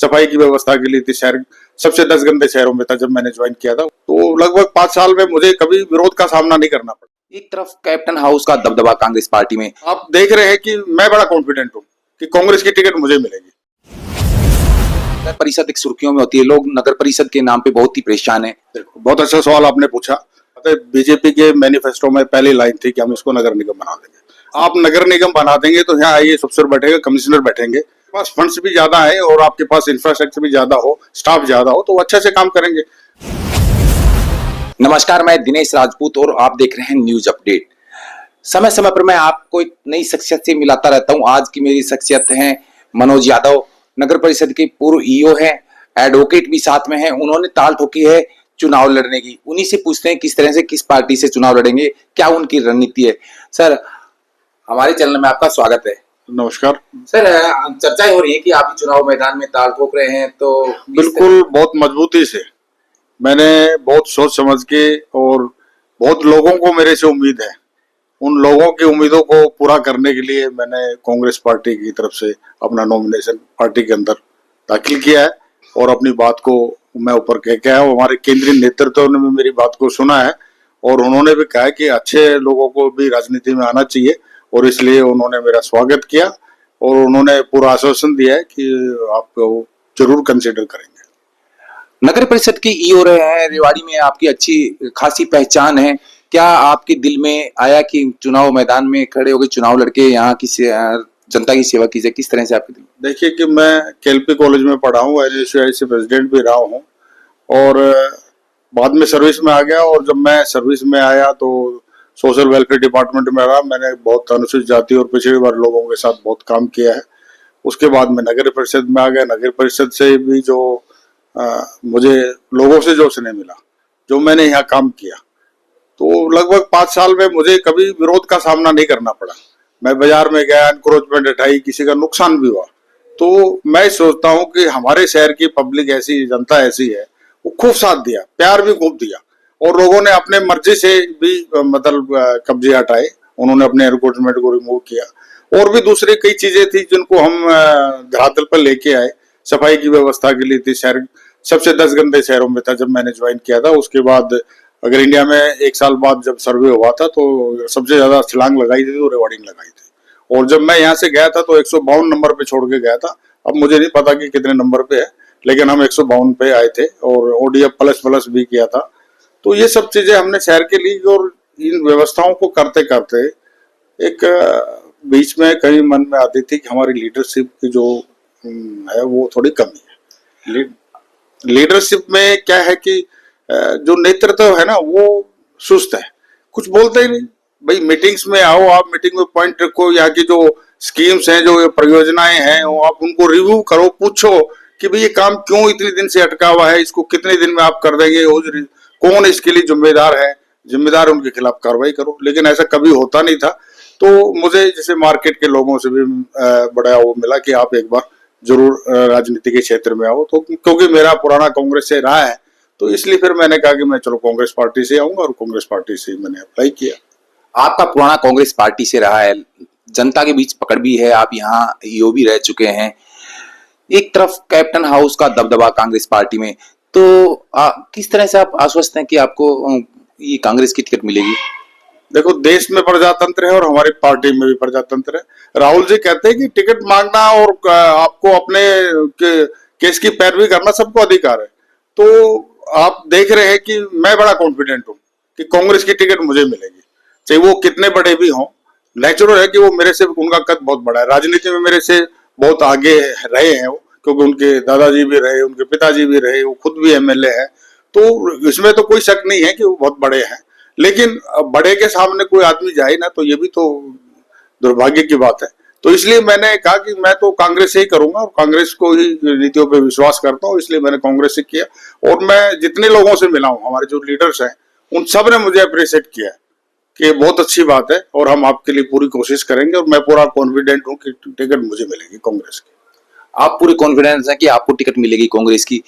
सफाई की व्यवस्था के लिए थी। शहर सबसे 10 गंदे शहरों में था जब मैंने ज्वाइन किया था। तो लगभग 5 साल में मुझे कभी विरोध का सामना नहीं करना पड़ा। एक तरफ कैप्टन हाउस का दबदबा कांग्रेस पार्टी में, आप देख रहे हैं कि मैं बड़ा कॉन्फिडेंट हूँ कि कांग्रेस की टिकट मुझे मिलेगी। नगर परिषद एक सुर्खियों में होती है, लोग नगर परिषद के नाम पे बहुत ही परेशान है। देखो, बहुत अच्छा सवाल आपने पूछा। बीजेपी के मैनिफेस्टो में पहली लाइन थी कि हम इसको नगर निगम बना देंगे। आप नगर निगम बना देंगे तो यहाँ आइए अफसर बैठेंगे, कमिश्नर बैठेंगे, पास फंड्स भी ज्यादा है और आपके पास इंफ्रास्ट्रक्चर भी ज्यादा हो, स्टाफ ज्यादा हो, तो अच्छे से काम करेंगे। नमस्कार, मैं दिनेश राजपूत और आप देख रहे हैं न्यूज अपडेट। समय समय पर मैं आपको एक नई शख्सियत से मिलाता रहता हूं। आज की मेरी शख्सियत है मनोज यादव, नगर परिषद के पूर्व ईओ है, एडवोकेट भी साथ में है। उन्होंने ताल ठोकी है चुनाव लड़ने की। उन्हीं से पूछते हैं किस तरह से, किस पार्टी से चुनाव लड़ेंगे, क्या उनकी रणनीति है। सर, हमारे चैनल में आपका स्वागत है। नमस्कार सर, चर्चाएं हो रही है कि आप चुनाव मैदान में ताल ठोक रहे हैं, तो बिल्कुल बहुत मजबूती से। मैंने बहुत सोच समझ के, और बहुत लोगों को मेरे से उम्मीद है, उन लोगों की उम्मीदों को पूरा करने के लिए मैंने कांग्रेस पार्टी की तरफ से अपना नॉमिनेशन पार्टी के अंदर दाखिल किया है और अपनी बात को मैं ऊपर कह के आया हूँ। हमारे केंद्रीय नेतृत्व ने भी मेरी बात को सुना है और उन्होंने भी कहा कि अच्छे लोगों को भी राजनीति में आना चाहिए, और इसलिए उन्होंने मेरा स्वागत किया और उन्होंने पूरा आश्वासन दिया है कि आप जरूर कंसिडर करेंगे। नगर परिषद के ईओ रहे हैं, रेवाड़ी में आपकी अच्छी खासी पहचान है। क्या आपके दिल में आया कि चुनाव मैदान में खड़े होकर चुनाव लड़के यहाँ की जनता की सेवा की जाए? किस तरह से आपके दिल? देखिए कि मैं केएलपी कॉलेज में पढ़ा हूँ, एनएसयूआई से प्रेसिडेंट भी रहा हूँ और बाद में सर्विस में आ गया। और जब मैं सर्विस में आया तो सोशल वेलफेयर डिपार्टमेंट में रहा। मैंने बहुत अनुसूचित जाति और पिछड़े वर्ग लोगों के साथ बहुत काम किया है। उसके बाद मैं नगर परिषद में आ गया। नगर परिषद से भी जो मुझे लोगों से जो स्नेह मिला, जो मैंने यहाँ काम किया, तो लगभग 5 साल में मुझे कभी विरोध का सामना नहीं करना पड़ा। मैं बाजार में गया, एनक्रोचमेंट हटाई, किसी का नुकसान भी हुआ, तो मैं सोचता हूँ कि हमारे शहर की पब्लिक ऐसी, जनता ऐसी है, वो खूब साथ दिया, प्यार भी खूब दिया और लोगों ने अपने मर्जी से भी मतलब कब्जे हटाए। उन्होंने अपने एनक्रोचमेंट को रिमूव किया और भी दूसरी कई चीजें थी जिनको हम धरातल पर लेके आए। सफाई की व्यवस्था के लिए थी। शहर सबसे 10 गंदे शहरों में था जब मैंने ज्वाइन किया था। उसके बाद अगर इंडिया में 1 साल बाद जब सर्वे हुआ था तो सबसे ज्यादा छलांग लगाई थी तो रेवाड़ी ने लगाई थी। और जब मैं यहाँ से गया था तो 152 नंबर पे छोड़ के गया था। अब मुझे नहीं पता कि कितने नंबर पे है, लेकिन हम 152 पे आए थे और ओडीएफ प्लस प्लस भी किया था। तो ये सब चीजें हमने शहर के लिए, और इन व्यवस्थाओं को करते करते एक बीच में कहीं मन में आती थी कि हमारी लीडरशिप की जो है वो थोड़ी कमी है। लीडरशिप में क्या है कि जो नेतृत्व है ना वो सुस्त है, कुछ बोलते ही नहीं। भाई मीटिंग्स में आओ, आप मीटिंग में पॉइंट रखो, यहाँ की जो स्कीम्स हैं, जो परियोजनाएं हैं, वो आप उनको रिव्यू करो, पूछो कि भाई ये काम क्यों इतने दिन से अटका हुआ है, इसको कितने दिन में आप कर देंगे, कौन इसके लिए जिम्मेदार है, जिम्मेदार उनके खिलाफ कार्रवाई करो। लेकिन ऐसा कभी होता नहीं था। तो मुझे जैसे मार्केट के लोगों से भी बड़ा वो मिला कि आप एक बार जरूर राजनीति के क्षेत्र में आओ। तो क्योंकि मेरा पुराना कांग्रेस से रहा है तो इसलिए फिर मैंने कहा कि मैं चलो कांग्रेस पार्टी से आऊंगा और कांग्रेस पार्टी से मैंने अप्लाई किया। आपका पुराना कांग्रेस पार्टी से रहा है, जनता के बीच पकड़ भी है, आप यहाँ ईओ भी रह चुके हैं। एक तरफ कैप्टन हाउस का दबदबा कांग्रेस पार्टी में, तो किस तरह से आप आश्वस्त हैं कि आपको ये कांग्रेस की टिकट मिलेगी? देखो, देश में प्रजातंत्र है और हमारी पार्टी में भी प्रजातंत्र है। राहुल जी कहते हैं कि टिकट मांगना और आपको अपने केस की पैरवी करना सबको अधिकार है। तो आप देख रहे हैं कि मैं बड़ा कॉन्फिडेंट हूँ कि कांग्रेस की टिकट मुझे मिलेगी, चाहे वो कितने बड़े भी हों। नेचुरल है कि वो मेरे से, उनका कद बहुत बड़ा है, राजनीति में मेरे से बहुत आगे रहे हैं वो, क्योंकि उनके दादाजी भी रहे, उनके पिताजी भी रहे, वो खुद भी एमएलए है। तो इसमें तो कोई शक नहीं है कि वो बहुत बड़े हैं। लेकिन बड़े के सामने कोई आदमी जाए ना, तो ये भी तो दुर्भाग्य की बात है। तो इसलिए मैंने कहा कि मैं तो कांग्रेस से ही करूंगा और कांग्रेस को ही नीतियों पे विश्वास करता हूँ, इसलिए मैंने कांग्रेस से किया। और मैं जितने लोगों से मिला हूँ, हमारे जो लीडर्स हैं, उन सब ने मुझे अप्रिशिएट किया कि ये बहुत अच्छी बात है और हम आपके लिए पूरी कोशिश करेंगे। और मैं पूरा कॉन्फिडेंट हूँ कि टिकट मुझे मिलेगी कांग्रेस की। आप पूरी कॉन्फिडेंस है कि आपको टिकट मिलेगी कांग्रेस की?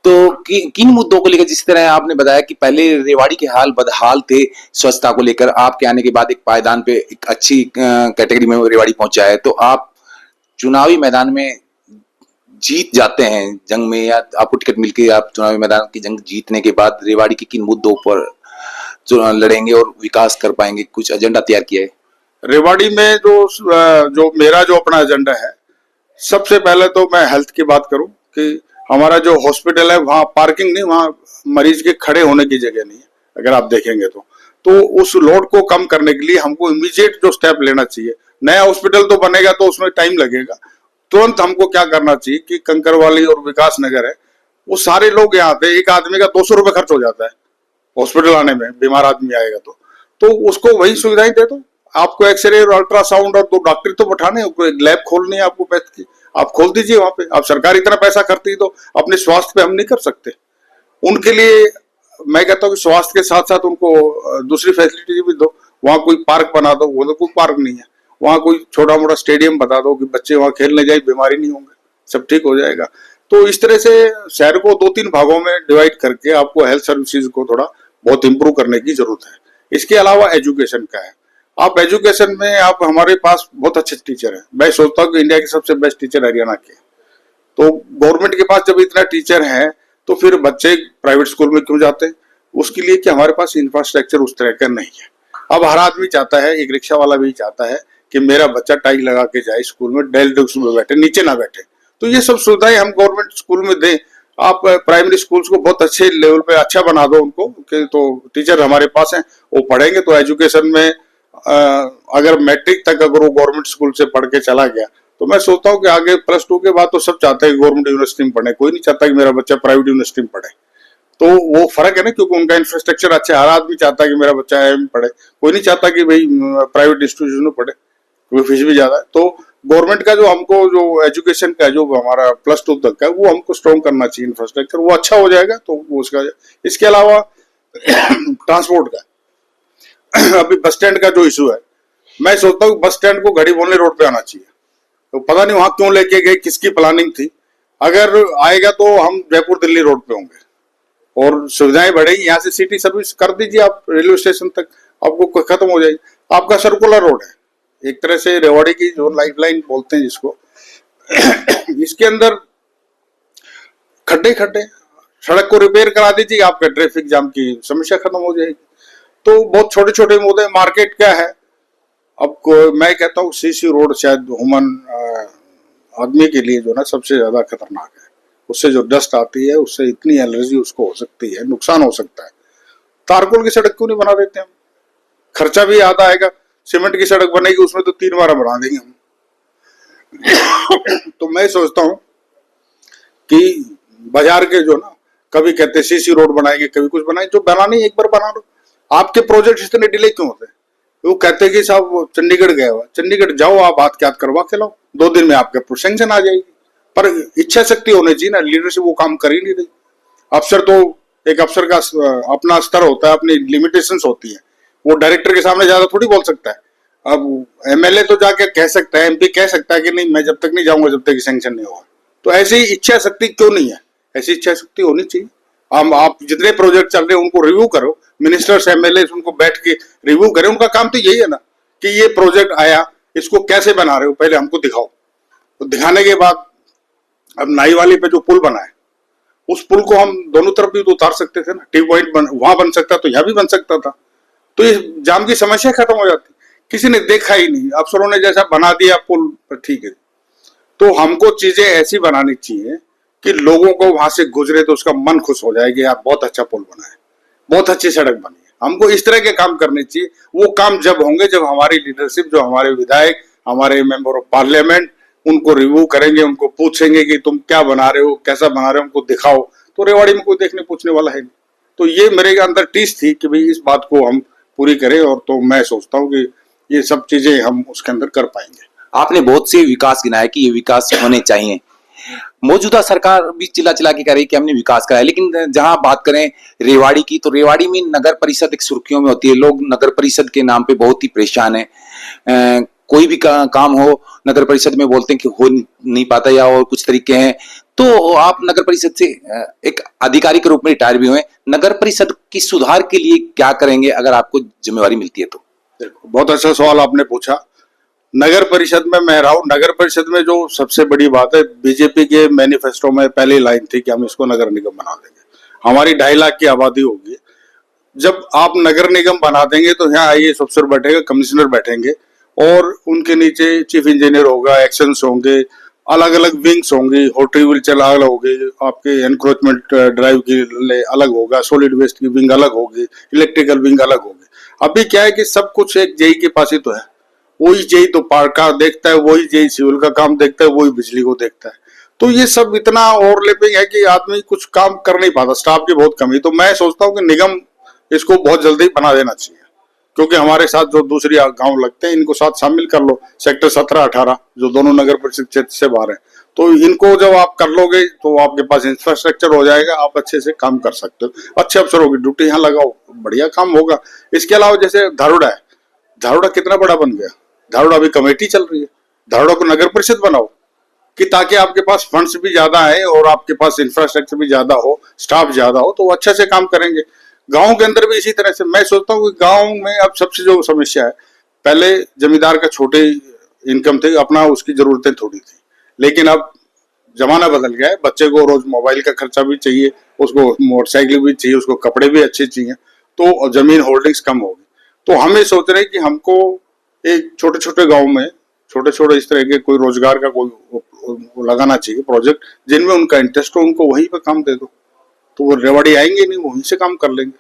तो किन मुद्दों को लेकर, जिस तरह आपने बताया कि पहले रेवाड़ी के हाल बदहाल थे स्वच्छता को लेकर, आपके आने के बाद एक पायदान पे एक अच्छी कैटेगरी में रेवाड़ी पहुंचा है, तो आप चुनावी मैदान में जीत जाते हैं जंग में, या आपको टिकट मिलके आप चुनावी मैदान की जंग जीतने के बाद रेवाड़ी के किन मुद्दों पर चुनाव लड़ेंगे और विकास कर पाएंगे? कुछ एजेंडा तैयार किया है? रेवाड़ी में जो मेरा जो अपना एजेंडा है, सबसे पहले तो मैं हेल्थ की बात करूं कि हमारा जो हॉस्पिटल है वहाँ पार्किंग नहीं, वहाँ मरीज के खड़े होने की जगह नहीं है अगर आप देखेंगे तो उस लोड को कम करने के लिए हमको इमीडिएट जो स्टेप लेना चाहिए। नया हॉस्पिटल तो बनेगा तो उसमें टाइम लगेगा, तुरंत हमको क्या करना चाहिए कि कंकरवाली और विकास नगर है, वो सारे लोग यहाँ आते हैं, एक आदमी का 200 रुपये खर्च हो जाता है हॉस्पिटल आने में, बीमार आदमी आएगा तो उसको वही सुविधाएं दे दो। आपको एक्सरे और अल्ट्रासाउंड और 2 डॉक्टर तो बैठाने, एक लैब खोलनी है आपको पैथ की, आप खोल दीजिए वहां पे। आप सरकार इतना पैसा करती है तो अपने स्वास्थ्य पे हम नहीं कर सकते? उनके लिए मैं कहता हूँ कि स्वास्थ्य के साथ साथ उनको दूसरी फैसिलिटी भी दो। वहां कोई पार्क बना दो, वो तो कोई पार्क नहीं है, वहां कोई छोटा मोटा स्टेडियम बता दो कि बच्चे वहां खेलने जाए, बीमारी नहीं होंगे, सब ठीक हो जाएगा। तो इस तरह से शहर को 2-3 भागों में डिवाइड करके आपको हेल्थ सर्विसेज को थोड़ा बहुत इंप्रूव करने की जरूरत है। इसके अलावा एजुकेशन का है, आप एजुकेशन में आप हमारे पास बहुत अच्छे टीचर हैं, मैं सोचता हूँ कि इंडिया के सबसे बेस्ट टीचर हरियाणा के। तो गवर्नमेंट के पास जब इतना टीचर है तो फिर बच्चे प्राइवेट स्कूल में क्यों जाते हैं? उसके लिए कि हमारे पास इंफ्रास्ट्रक्चर उस तरह का नहीं है। अब हर आदमी चाहता है, एक रिक्शा वाला भी चाहता है कि मेरा बच्चा टाई लगा के जाए स्कूल में, डेस्क में बैठे, नीचे ना बैठे। तो ये सब सुविधाएं हम गवर्नमेंट स्कूल में दें। आप प्राइमरी स्कूल्स को बहुत अच्छे लेवल पे अच्छा बना दो उनको कि तो टीचर हमारे पास हैं, वो पढ़ेंगे। तो एजुकेशन में अगर मैट्रिक तक अगर वो गवर्नमेंट स्कूल से पढ़ के चला गया तो मैं सोचता हूँ कि आगे +2 के बाद तो सब चाहते हैं गवर्नमेंट यूनिवर्सिटी में पढ़े, कोई नहीं चाहता कि मेरा बच्चा प्राइवेट यूनिवर्सिटी में पढ़े। तो वो फर्क है ना, क्योंकि उनका इंफ्रास्ट्रक्चर अच्छा है। हर आदमी चाहता है कि मेरा बच्चा IIM पढ़े, कोई नहीं चाहता कि भाई प्राइवेट इंस्टीट्यूशन में पढ़े, क्योंकि फीस भी ज्यादा है। तो गवर्नमेंट का जो हमको जो एजुकेशन का जो हमारा +2 तक का वो हमको स्ट्रॉन्ग करना चाहिए, इंफ्रास्ट्रक्चर वो अच्छा हो जाएगा तो वो उसका। इसके अलावा ट्रांसपोर्ट का अभी बस स्टैंड का जो इशू है, मैं सोचता हूँ बस स्टैंड को घड़ी बोलने रोड पे आना चाहिए। तो पता नहीं वहां क्यों लेके गए, किसकी प्लानिंग थी। अगर आएगा तो हम जयपुर दिल्ली रोड पे होंगे और सुविधाएं बढ़ेगी। यहाँ से सिटी सर्विस कर दीजिए आप रेलवे स्टेशन तक, आपको खत्म हो जाएगी। आपका सर्कुलर रोड है, एक तरह से रेवाड़ी की जो लाइफलाइन बोलते हैं जिसको इसके अंदर खड्डे खड्डे, सड़क को रिपेयर करा दीजिए, आपका ट्रैफिक जाम की समस्या खत्म हो जाएगी। तो बहुत छोटे छोटे मुद्दे। मार्केट क्या है, अब मैं कहता हूँ CC रोड शायद ह्यूमन आदमी के लिए जो ना सबसे ज्यादा खतरनाक है। उससे जो डस्ट आती है उससे इतनी एलर्जी उसको हो सकती है, नुकसान हो सकता है। तारकोल की सड़क क्यों नहीं बना देते हम? खर्चा भी आधा आएगा। सीमेंट की सड़क बनेगी उसमें तो 3 बार बना देंगे हम। तो मैं सोचता हूँ कि बाजार के जो ना, कभी कहते CC रोड बनाएंगे, कभी कुछ बनाएंगे, जो बनानी एक बार बना लो। आपके प्रोजेक्ट इतने डिले क्यों होते हैं? वो कहते हैं कि साहब चंडीगढ़ गया हुआ, चंडीगढ़ जाओ, आप हाथ के हाथ करवा के लाओ, 2 दिन में आपके सैंक्शन आ जाएगी। पर इच्छा शक्ति होनी चाहिए ना, लीडरशिप वो काम कर ही नहीं रही। अफसर तो एक अफसर का अपना स्तर होता है, अपनी लिमिटेशंस होती है, वो डायरेक्टर के सामने ज्यादा थोड़ी बोल सकता है। अब MLA तो जाके कह सकता है, MP कह सकता है कि नहीं मैं जब तक नहीं जाऊंगा जब तक सैंक्शन नहीं होगा। तो ऐसी इच्छा शक्ति क्यों नहीं है? ऐसी इच्छा शक्ति होनी चाहिए। आप जितने प्रोजेक्ट चल रहे हैं उनको रिव्यू करो, मिनिस्टर्स MLA उनको बैठ के रिव्यू करें। उनका काम तो यही है ना कि ये प्रोजेक्ट आया, इसको कैसे बना रहे हो पहले हमको दिखाओ। तो दिखाने के बाद अब नाई वाली पे जो पुल बना है, उस पुल को हम दोनों तरफ भी तो उतार सकते थे ना, टी पॉइंट वहां बन सकता तो यहाँ भी बन सकता था, तो ये जाम की समस्या खत्म हो जाती। किसी ने देखा ही नहीं, अफसरों ने जैसा बना दिया पुल, ठीक है। तो हमको चीजें ऐसी बनानी चाहिए कि लोगों को वहां से गुजरे तो उसका मन खुश हो जाए कि यार बहुत अच्छा पुल बना है, बहुत अच्छी सड़क बनी है। हमको इस तरह के काम करने चाहिए। वो काम जब होंगे जब हमारी लीडरशिप, जो हमारे विधायक, हमारे मेंबर ऑफ पार्लियामेंट उनको रिव्यू करेंगे, उनको पूछेंगे कि तुम क्या बना रहे हो, कैसा बना रहे हो, उनको दिखाओ। तो रेवाड़ी में कोई देखने पूछने वाला है नहीं। तो ये मेरे अंदर टीस थी कि भाई इस बात को हम पूरी करें, और तो मैं सोचता हूँ कि ये सब चीजें हम उसके अंदर कर पाएंगे। आपने बहुत से विकास गिनाए कि ये विकास होने चाहिए। मौजूदा सरकार भी चिल्ला चिल्ला के कह रही कि हमने विकास कराया, लेकिन जहां बात करें रेवाड़ी की, तो रेवाड़ी में नगर परिषद एक सुर्खियों में होती है। लोग नगर परिषद के नाम पे बहुत ही परेशान है। कोई भी काम हो नगर परिषद में बोलते हैं कि हो नहीं पाता, या और कुछ तरीके हैं। तो आप नगर परिषद से एक अधिकारी के रूप में रिटायर भी हुए, नगर परिषद की सुधार के लिए क्या करेंगे अगर आपको जिम्मेवारी मिलती है तो? देखो, बहुत अच्छा सवाल आपने पूछा। नगर परिषद में मैं रहा हूँ। नगर परिषद में जो सबसे बड़ी बात है, बीजेपी के मैनिफेस्टो में पहली लाइन थी कि हम इसको नगर निगम बना देंगे। हमारी 2.5 लाख की आबादी होगी। जब आप नगर निगम बना देंगे तो यहाँ आईएएस अफसर बैठेगा, कमिश्नर बैठेंगे और उनके नीचे चीफ इंजीनियर होगा, एक्शंस होंगे, अलग अलग विंग्स होंगी, होटल विल चला अलग होगी, आपके एनक्रोचमेंट ड्राइव के लिए अलग होगा, सॉलिड वेस्ट की विंग अलग होगी, इलेक्ट्रिकल विंग अलग होगी। अभी क्या है कि सब कुछ एक जेई के पास ही तो है। वही जेई तो पार्क का देखता है, वही जेई सिविल का काम देखता है, वही बिजली को देखता है। तो ये सब इतना ओवरलैपिंग है कि आदमी कुछ काम कर नहीं पाता, स्टाफ की बहुत कमी। तो मैं सोचता हूँ कि निगम इसको बहुत जल्दी बना देना चाहिए, क्योंकि हमारे साथ जो दूसरी गांव लगते हैं इनको साथ शामिल कर लो, सेक्टर 17-18 जो दोनों नगर परिषद क्षेत्र से बाहर है। तो इनको जब आप कर लोगे तो आपके पास इंफ्रास्ट्रक्चर हो जाएगा, आप अच्छे से काम कर सकते हो, अच्छे अफसरों की ड्यूटी यहाँ लगाओ, बढ़िया काम होगा। इसके अलावा जैसे धारुड़ा है, धारुड़ा कितना बड़ा बन गया, धारुड़ा अभी कमेटी चल रही है, धारुड़ा को नगर परिषद बनाओ कि ताकि आपके पास फंड्स भी ज्यादा है और आपके पास इंफ्रास्ट्रक्चर भी ज्यादा हो, स्टाफ ज्यादा हो, तो वो अच्छे से काम करेंगे। गांव के अंदर भी इसी तरह से मैं सोचता हूँ कि गांव में अब सबसे जो समस्या है, पहले जमींदार का छोटे इनकम थे, अपना उसकी जरूरतें थोड़ी थी, लेकिन अब जमाना बदल गया है। बच्चे को रोज मोबाइल का खर्चा भी चाहिए, उसको मोटरसाइकिल भी चाहिए, उसको कपड़े भी अच्छे चाहिए, तो जमीन होल्डिंग्स कम होगी। तो हम ये सोच रहे हैं कि हमको एक छोटे छोटे गाँव में छोटे छोटे इस तरह के कोई रोजगार का कोई लगाना चाहिए प्रोजेक्ट, जिनमें उनका इंटरेस्ट हो, उनको वहीं पर काम दे दो, तो वो रेवाड़ी आएंगे नहीं, वहीं से काम कर लेंगे।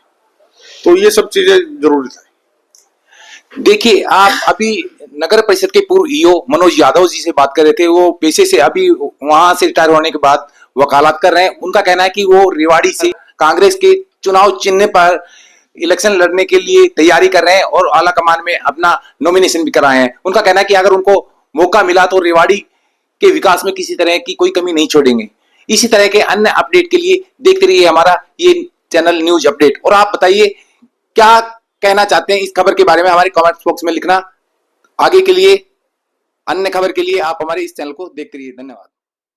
तो ये सब चीजें जरूरी है। देखिए, आप अभी नगर परिषद के पूर्व ईओ मनोज यादव जी से बात कर रहे थे। वो पेशे से अभी वहां से रिटायर होने के बाद वकालत कर रहे हैं। उनका कहना है कि वो रेवाड़ी से कांग्रेस के चुनाव चिन्ह पर इलेक्शन लड़ने के लिए तैयारी कर रहे हैं और आला कमान में अपना नॉमिनेशन भी कराए हैं। उनका कहना है कि अगर उनको मौका मिला तो रेवाड़ी के विकास में किसी तरह की कोई कमी नहीं छोड़ेंगे। इसी तरह के अन्य अपडेट के लिए देखते रहिए हमारा ये चैनल न्यूज अपडेट। और आप बताइए क्या कहना चाहते हैं इस खबर के बारे में, हमारे कमेंट बॉक्स में लिखना। आगे के लिए अन्य खबर के लिए आप हमारे इस चैनल को देखते रहिए। धन्यवाद।